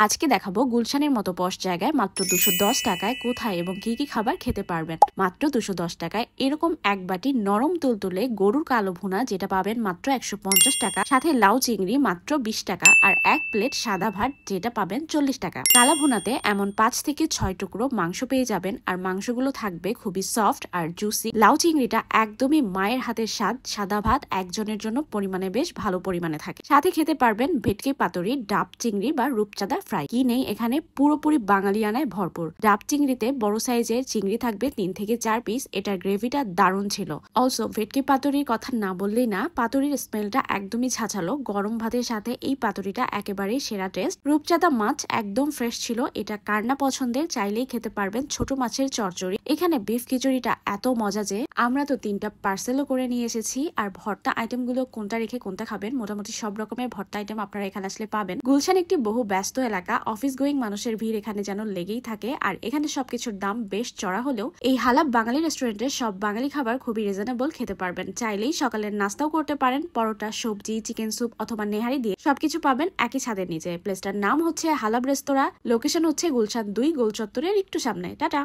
আজকে দেখাবো গুলশানের মতো পশ জায়গায় মাত্র 210 টাকায় কোথায় এবং কি কি খাবার খেতে পারবেন। মাত্র 210 টাকায় এরকম এক বাটি নরম তুলতুলে গরুর কালো ভুনা যেটা পাবেন মাত্র 150 টাকা, সাথে লাউ চিংড়ি মাত্র 20 টাকা, আর এক প্লেট সাদা ভাত যেটা পাবেন 40 টাকা। কালা ভুনাতে এমন 5 থেকে 6 টুকরো মাংস পেয়ে যাবেন, আর মাংসগুলো থাকবে খুবই সফট আর জুসি। লাউ চিংড়িটা একদমই মায়ের হাতের স্বাদ। সাদা ভাত একজনের জন্য পরিমাণে বেশ ভালো পরিমাণে থাকে। সাথে খেতে পারবেন ভেটকি পাতুরি, ডাব চিংড়ি বা রূপচাঁদা ফ্রাই। কি নেই এখানে, পুরোপুরি বাঙালিয়ানায় ভরপুর। ডাব চিংড়িতে বড় সাইজের চিংড়ি থাকবে 3 থেকে 4 পিস। এটার গ্রেভিটা দারুণ ছিল। অলসো ভেটকি পাতুরির কথা না বললেই না, পাতুরির স্মেলটা একদমই ছাঁচালো। গরম ভাতের সাথে এই পাতুরিটা একেবারেই সেরা টেস্ট। রূপচাঁদা মাছ একদম ফ্রেশ ছিল। এটা কার না পছন্দের, চাইলেই খেতে পারবেন। ছোট মাছের চচ্চড়ি, এখানে বিফ খিচুড়িটা এত মজা যে আমরা তো 3টা পার্সেলও করে নিয়ে এসেছি। আর ভর্তা আইটেম গুলো কোনটা রেখে কোনটা খাবেন, মোটামুটি সব রকমের ভর্তা আইটেম আপনারা এখানে আসলে পাবেন। গুলশান একটি বহু ব্যস্ত এলাকা, অফিস গোয়িং মানুষের ভিড় এখানে যেন লেগেই থাকে। আর এখানে সবকিছুর দাম বেশ চড়া হলেও এই হালাব বাঙালি রেস্টুরেন্টের সব বাঙালি খাবার খুবই রিজনেবল খেতে পারবেন। চাইলেই সকালের নাস্তাও করতে পারেন। পরোটা, সবজি, চিকেন স্যুপ অথবা নেহারি দিয়ে সবকিছু পাবেন একই ছাদের নিচে। প্লেসটার নাম হচ্ছে হালাব রেস্তোরাঁ। লোকেশন হচ্ছে গুলশান 2 গোল চত্বরের একটু সামনে। টাটা।